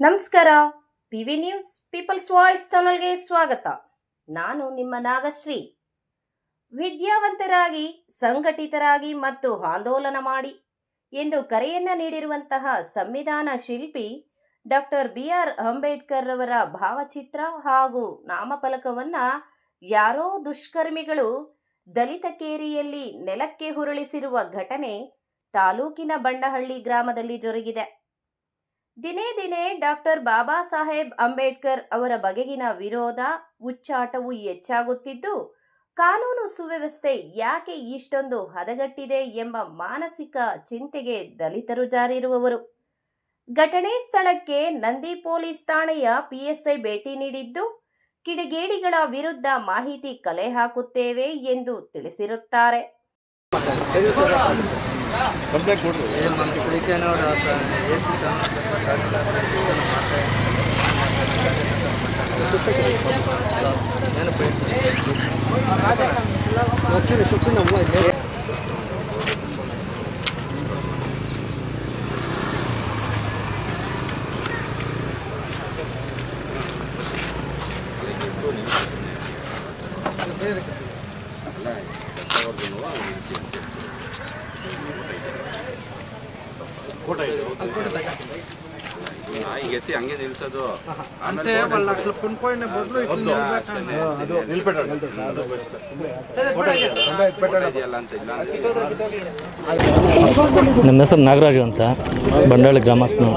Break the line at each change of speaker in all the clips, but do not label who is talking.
ನಮಸ್ಕಾರ, PV news people's voice ಚಾನೆಲ್ಗೆ ಸ್ವಾಗತ. ನಾನು ನಿಮ್ಮ ನಾಗಶ್ರೀ. ವಿದ್ಯಾವಂತರಾಗಿ, ಸಂಘಟಿತರಾಗಿ ಮತ್ತು ಆಂದೋಲನ ಮಾಡಿ ಎಂದು ಕರೆಯನ್ನ ನೀಡಿರುವಂತಹ ಸಂವಿಧಾನ ಶಿಲ್ಪಿ ಡಾಕ್ಟರ್ BR ಅಂಬೇಡ್ಕರ್ ಅವರ ಭಾವಚಿತ್ರ ಹಾಗೂ ನಾಮಫಲಕವನ್ನ ಯಾರೋ ದುಷ್ಕರ್ಮಿಗಳು ದಲಿತ ಕೇರಿಯಲ್ಲಿ ನೆಲಕ್ಕೆ ಉರುಳಿಸಿರುವ ಘಟನೆ ತಾಲೂಕಿನ ಬಂಡಹಳ್ಳಿ ಗ್ರಾಮದಲ್ಲಿ ಜರುಗಿದೆ. ದಿನೇ ದಿನೇ ಡಾಕ್ಟರ್ ಬಾಬಾ ಸಾಹೇಬ್ ಅಂಬೇಡ್ಕರ್ ಅವರ ಬಗೆಗಿನ ವಿರೋಧ, ಹುಚ್ಚಾಟವು ಹೆಚ್ಚಾಗುತ್ತಿದ್ದು, ಕಾನೂನು ಸುವ್ಯವಸ್ಥೆ ಯಾಕೆ ಇಷ್ಟೊಂದು ಹದಗೆಟ್ಟಿದೆ ಎಂಬ ಮಾನಸಿಕ ಚಿಂತೆಗೆ ದಲಿತರು ಜಾರಿರುವವರು. ಘಟನೆ ಸ್ಥಳಕ್ಕೆ ನಂದಿ ಪೊಲೀಸ್ ಠಾಣೆಯ PSI ಭೇಟಿ ನೀಡಿದ್ದು, ಕಿಡಿಗೇಡಿಗಳ ವಿರುದ್ಧ ಮಾಹಿತಿ ಕಲೆ ಹಾಕುತ್ತೇವೆ ಎಂದು ತಿಳಿಸಿರುತ್ತಾರೆ.
ಎತ್ತಿ ಹಂಗೆ ನಿಲ್ಸೋದು
ನಮ್ಮ ಹೆಸರು ನಾಗರಾಜು ಅಂತ, ಬಂಡಾಳಿ ಗ್ರಾಮಸ್ಥನು.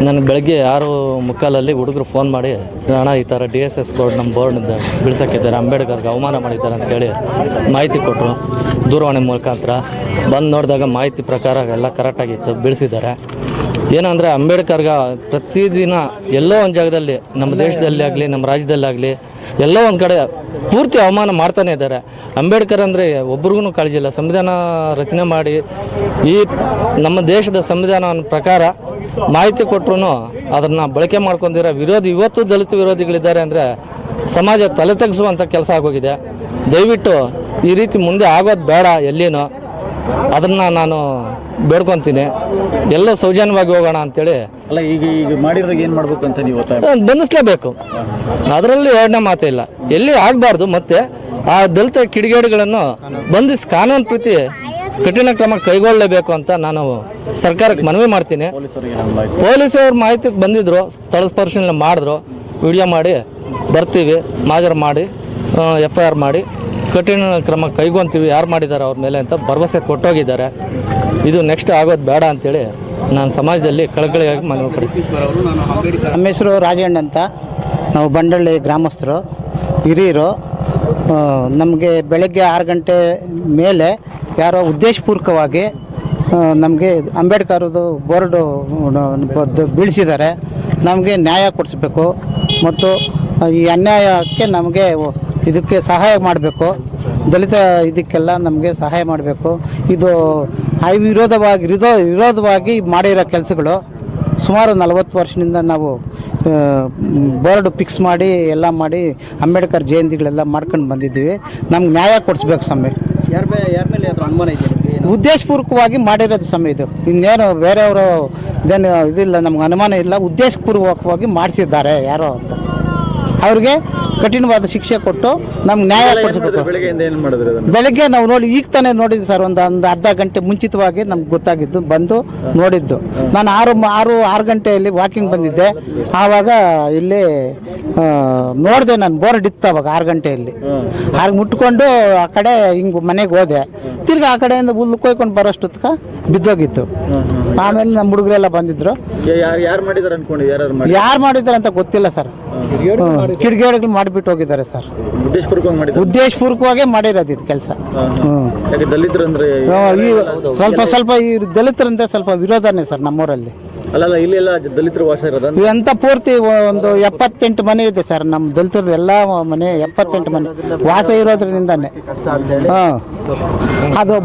ನನಗೆ ಬೆಳಗ್ಗೆ 6:45 ಹುಡುಗರು ಫೋನ್ ಮಾಡಿ, ಅಣ್ಣ ಈ ಥರ DSS ಬೋರ್ಡ್ ನಮ್ಮ ಬೋರ್ಡ್ ಬಿಳ್ಸಕ್ಕಿದ್ದಾರೆ, ಅಂಬೇಡ್ಕರ್ಗೆ ಅವಮಾನ ಮಾಡಿದ್ದಾರೆ ಅಂತೇಳಿ ಮಾಹಿತಿ ಕೊಟ್ಟರು. ದೂರವಾಣಿ ಮುಖಾಂತರ ಬಂದು ನೋಡಿದಾಗ ಮಾಹಿತಿ ಪ್ರಕಾರ ಎಲ್ಲ ಕರೆಕ್ಟಾಗಿತ್ತು, ಬಿಡಿಸಿದ್ದಾರೆ. ಏನಂದರೆ ಅಂಬೇಡ್ಕರ್ಗೆ ಪ್ರತಿದಿನ ಎಲ್ಲೋ ಒಂದು ಜಾಗದಲ್ಲಿ, ನಮ್ಮ ದೇಶದಲ್ಲಿ ಆಗಲಿ ನಮ್ಮ ರಾಜ್ಯದಲ್ಲಾಗಲಿ ಎಲ್ಲೋ ಒಂದು ಕಡೆ ಪೂರ್ತಿ ಅವಮಾನ ಮಾಡ್ತಾನೆ ಇದ್ದಾರೆ. ಅಂಬೇಡ್ಕರ್ ಅಂದರೆ ಒಬ್ರಿಗೂ ಕಾಳಜಿ ಇಲ್ಲ. ಸಂವಿಧಾನ ರಚನೆ ಮಾಡಿ ಈ ನಮ್ಮ ದೇಶದ ಸಂವಿಧಾನ ಪ್ರಕಾರ ಮಾಹಿತಿ ಕೊಟ್ಟರು ಅದನ್ನು ಬಳಕೆ ಮಾಡ್ಕೊಂಡಿರೋ ವಿರೋಧಿ ಇವತ್ತು ದಲಿತ ವಿರೋಧಿಗಳಿದ್ದಾರೆ ಅಂದರೆ ಸಮಾಜ ತಲೆ ತಗ್ಗಿಸುವಂಥ ಕೆಲಸ ಆಗೋಗಿದೆ. ದಯವಿಟ್ಟು ಈ ರೀತಿ ಮುಂದೆ ಆಗೋದು ಬೇಡ. ಎಲ್ಲಿನೋ ಅದನ್ನು ನಾನು ಬೇಡ್ಕೊತೀನಿ, ಎಲ್ಲ ಸೌಜನ್ಯವಾಗಿ ಹೋಗೋಣ ಅಂತೇಳಿ.
ಅಲ್ಲ, ಈಗ ಮಾಡಿದ್ರಾಗ ಏನು ಮಾಡಬೇಕು ಅಂತ ನೀವು
ಬಂಧಿಸಲೇಬೇಕು, ಅದರಲ್ಲಿ ಎರಡನೇ ಮಾತೇ ಇಲ್ಲ. ಎಲ್ಲಿ ಆಗಬಾರ್ದು. ಮತ್ತು ಆ ದಲಿತ ಕಿಡಿಗೇಡಿಗಳನ್ನು ಬಂಧಿಸಿ ಕಾನೂನು ಪ್ರತಿ ಕಠಿಣ ಕ್ರಮ ಕೈಗೊಳ್ಳಲೇಬೇಕು ಅಂತ ನಾನು ಸರ್ಕಾರಕ್ಕೆ ಮನವಿ ಮಾಡ್ತೀನಿ. ಪೊಲೀಸವ್ರು ಮಾಹಿತಿಗೆ ಬಂದಿದ್ದರು, ಸ್ಥಳ ಪರಿಶೀಲನೆ ಮಾಡಿದ್ರು, ವಿಡಿಯೋ ಮಾಡಿ ಬರ್ತೀವಿ, ಮಾಜರ್ ಮಾಡಿ FIR ಮಾಡಿ ಕಠಿಣ ಕ್ರಮ ಕೈಗೊಂತೀವಿ, ಯಾರು ಮಾಡಿದ್ದಾರೆ ಅವ್ರ ಮೇಲೆ ಅಂತ ಭರವಸೆ ಕೊಟ್ಟೋಗಿದ್ದಾರೆ. ಇದು ನೆಕ್ಸ್ಟ್ ಆಗೋದು ಬೇಡ ಅಂತೇಳಿ ನಾನು ಸಮಾಜದಲ್ಲಿ ಕಳಕಳಿಯಾಗಿ ಮನವಿ ಪಡ್ತೀನಿ.
ನಮ್ಮ ಹೆಸರು ರಾಜಣ್ಣ ಅಂತ, ನಾವು ಬಂಡಳ್ಳಿ ಗ್ರಾಮಸ್ಥರು, ಹಿರಿಯರು. ನಮಗೆ ಬೆಳಗ್ಗೆ 6 ಗಂಟೆ ಮೇಲೆ ಯಾರೋ ಉದ್ದೇಶಪೂರ್ವಕವಾಗಿ ನಮಗೆ ಅಂಬೇಡ್ಕರ್ದು ಬೋರ್ಡು ಬೀಳಿಸಿದ್ದಾರೆ. ನಮಗೆ ನ್ಯಾಯ ಕೊಡಿಸ್ಬೇಕು ಮತ್ತು ಈ ಅನ್ಯಾಯಕ್ಕೆ ನಮಗೆ ಇದಕ್ಕೆ ಸಹಾಯ ಮಾಡಬೇಕು. ದಲಿತ ಇದಕ್ಕೆಲ್ಲ ನಮಗೆ ಸಹಾಯ ಮಾಡಬೇಕು. ಇದು ವಿರೋಧವಾಗಿ ಮಾಡಿರೋ ಕೆಲಸಗಳು. ಸುಮಾರು 40 ವರ್ಷದಿಂದ ನಾವು ಬೋರ್ಡ್ ಫಿಕ್ಸ್ ಮಾಡಿ ಎಲ್ಲ ಮಾಡಿ ಅಂಬೇಡ್ಕರ್ ಜಯಂತಿಗಳೆಲ್ಲ ಮಾಡ್ಕೊಂಡು ಬಂದಿದ್ದೀವಿ. ನಮ್ಗೆ ನ್ಯಾಯ ಕೊಡಿಸ್ಬೇಕು ಸಮಯ. ಉದ್ದೇಶಪೂರ್ವಕವಾಗಿ ಮಾಡಿರೋದು ಸಮಯ ಇದು. ಇನ್ನೇನು ಬೇರೆಯವರು ಇದೇನು ಇದಿಲ್ಲ, ನಮ್ಗೆ ಅನುಮಾನ ಇಲ್ಲ. ಉದ್ದೇಶಪೂರ್ವಕವಾಗಿ ಮಾಡಿಸಿದ್ದಾರೆ ಯಾರೋ ಅಂತ. ಅವ್ರಿಗೆ ಕಠಿಣವಾದ ಶಿಕ್ಷೆ ಕೊಟ್ಟು ನಮ್ಗೆ ನ್ಯಾಯ ಕೊಡಿಸ್ಬೇಕು. ಬೆಳಗ್ಗೆ ನಾವು ನೋಡಿ ಈಗ ತಾನೇ ನೋಡಿದ್ವಿ ಸರ್, ಒಂದು ಅರ್ಧ ಗಂಟೆ ಮುಂಚಿತವಾಗಿ ನಮ್ಗೆ ಗೊತ್ತಾಗಿದ್ದು, ಬಂದು ನೋಡಿದ್ದು. ನಾನು 6 ಗಂಟೆಯಲ್ಲಿ ವಾಕಿಂಗ್ ಬಂದಿದ್ದೆ. ಆವಾಗ ಇಲ್ಲಿ ನೋಡಿದೆ, ನಾನು ಬೋರ್ಡ್ ಇತ್ತು ಅವಾಗ 6 ಗಂಟೆಯಲ್ಲಿ. ಆಗ ಮುಟ್ಕೊಂಡು ಆ ಕಡೆ ಹಿಂಗೆ ಮನೆಗೆ ಹೋದೆ. ತಿರ್ಗಿ ಆ ಕಡೆಯಿಂದ ಹುಲ್ಲು ಕೊಯ್ಕೊಂಡು ಬರೋಷ್ಟೊತ್ತಕ ಬಿದ್ದೋಗಿತ್ತು. ಆಮೇಲೆ ನಮ್ಮ ಹುಡುಗರೆಲ್ಲ ಬಂದಿದ್ರು. ಯಾರು ಮಾಡಿದ್ದಾರೆ ಅಂತ ಗೊತ್ತಿಲ್ಲ ಸರ್. ಕಿಡಿಗೇಡಿಗಳು ಮಾಡಿಬಿಟ್ಟು ಹೋಗಿದ್ದಾರೆ ಸರ್. ಉದ್ದೇಶಪೂರ್ವಕವಾಗಿ ಮಾಡಿರೋದು ಇದು ಕೆಲಸ. ಸ್ವಲ್ಪ ಈ ದಲಿತರಂದ್ರೆ ಸ್ವಲ್ಪ ವಿರೋಧನೇ ಸರ್ ನಮ್ಮೂರಲ್ಲಿ.
ಇಲ್ಲೆಲ್ಲ ದಲಿತರು ವಾಸ ಇರೋದು
ಎಂತ ಪೂರ್ತಿ ಒಂದು 78 ಮನೆ ಇದೆ ಸರ್. ನಮ್ಮ ದಲಿತರದ್ದು ಎಲ್ಲ ಮನೆ 78 ಮನೆ ವಾಸ ಇರೋದ್ರಿಂದಾನೆ. ಅದು